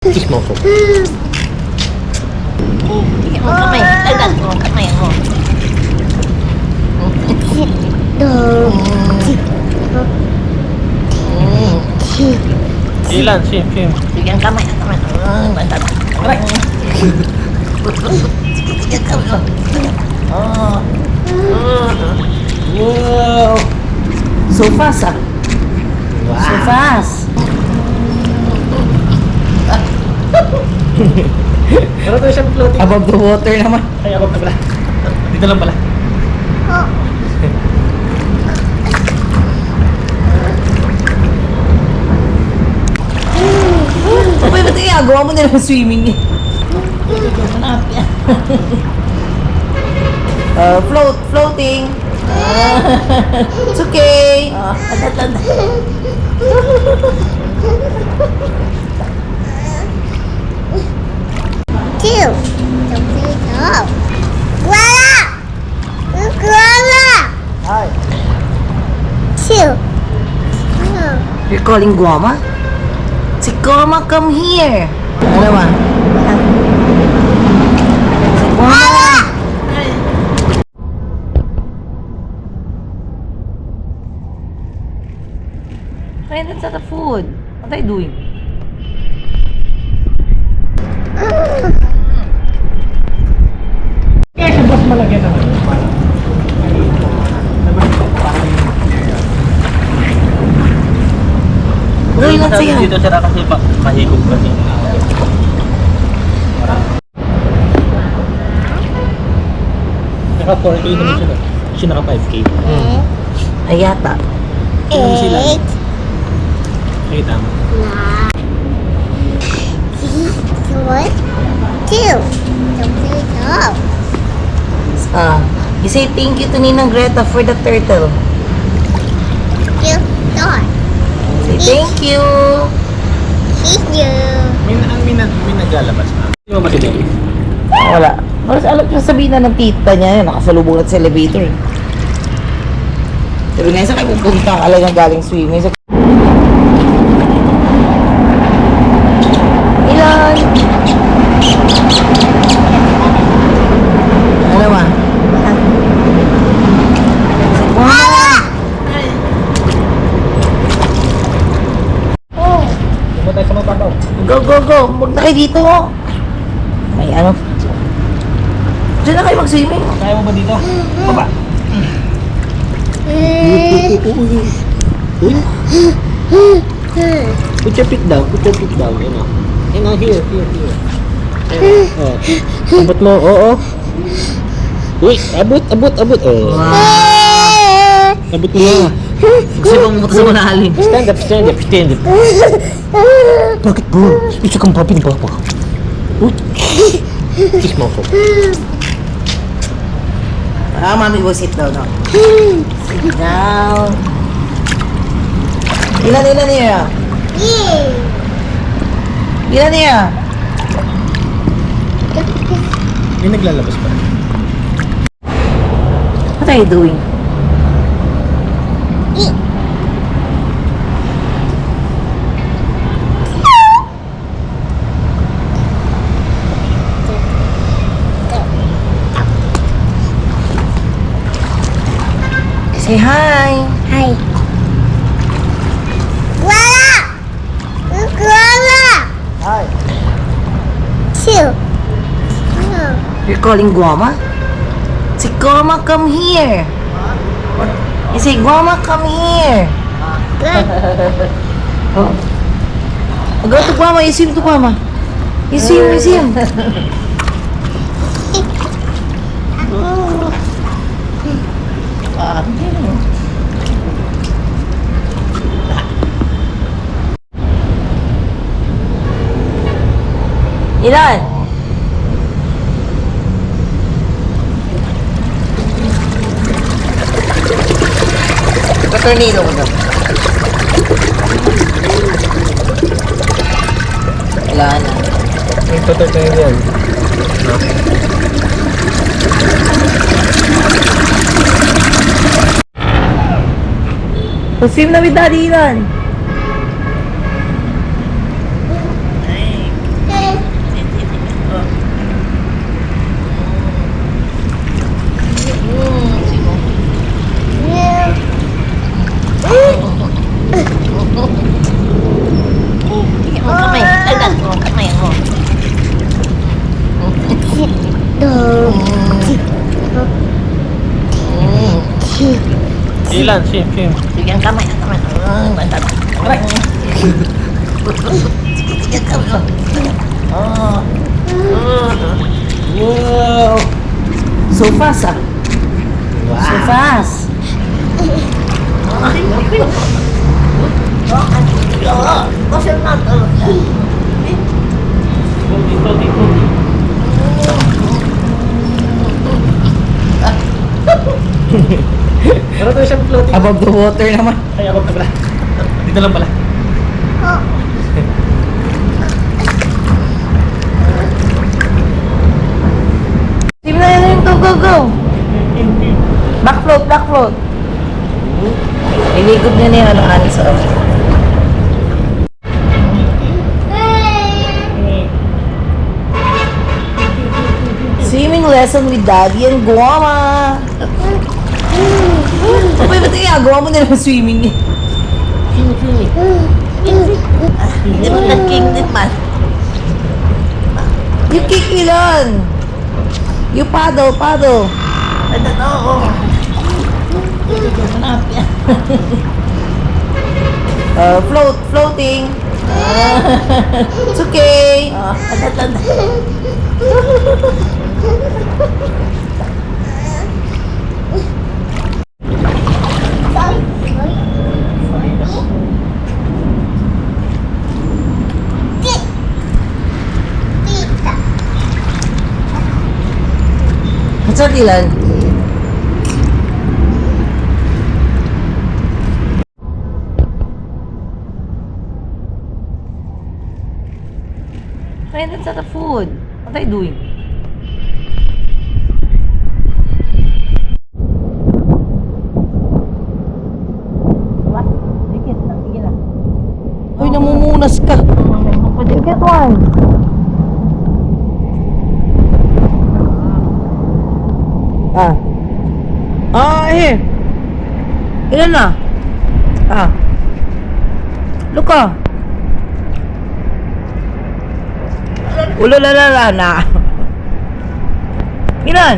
Kiss mo ako. Bigyan mo kamay. Agad mo kamay mo. Ilan? Sim. Bigyan kamay. Bantat. Bigyan kamay. Wow! So fast ah. So fast. Pero ito siyang floating. Above the water naman. Ay, above na pala. Dito lang pala. Abay, ba't ginagawa mo nila swimming eh? Floating. It's okay. Two. Guava. Two. You're calling Guama? Si Guama, come here. Ano ba? Si Guama! Hey, that's not the food. What are you doing? Kaya siya boss malagyan naman. Uy, let's see. Dito siya kasi mahigog kasi. Naka 4K naman sila. Siya naka 5K. Ay, yata. Eight. Okay, tama. One. Two. You say thank you to Ninang Greta for the turtle. You start. Say thank you. May naglalabas na. Di ba masinig? Wala. Mas alam ko sabihin na ng tita niya, nakasalubong na sa elevator. Pero ngayon sa kayo pupunta ka lang galing swimming. Ilan? Ano ba? Pumunta sa mababaw. Go. Huwag na kayo dito. May ano? Diyan na kayo mag-swimming. Kaya mo ba dito? Baba. Put your feet down. Yan o. Yan o, here. Abot mo, oo. Uy, abot. Oh. Abot mo na. Gusto bang pumunta sa malalim? Stand up. Bakit bro? Gusto kang papi ni Papa. Uy. Kiss mo ako. Mami will sit down now. Sit down. Ilan niya? Ilan niya? May naglalabas pa. What are you doing? Say hi. Hi. Guava. Hi. Two. You're calling Guama? Si Guama, come here. You say, Guama, come here. Oh. Go to Guama. You swim to Guama. You swim. Ilan? Tornado ko daw. Wala na. May tutok na yan. Swim na with Daddy Ilan. Dylan, swim. Sige ang kamay. Aray! Sige ang kamay. Oh. Wow! So fast ah. So fast. Kasi na to. Dito. Pero ito siyang floating. Above the water naman. Ay, above na pala. Dito lang pala. Team na yun. Go. Back float. Iligod niya niya ng hands off. Swimming lesson with Daddy and Guama. Abay, ba't ginagawa mo nila swimming eh? Hindi mo nag-king din man. You kick Ilan. You paddle. Ano to? Floating. It's okay. What's that, Ilan? Hey, that's not the food. What are you doing? What? Sige na. Uy, namumunas ka. You get one. Here. Ilan na? Look ah. Ulalala na. Ilan?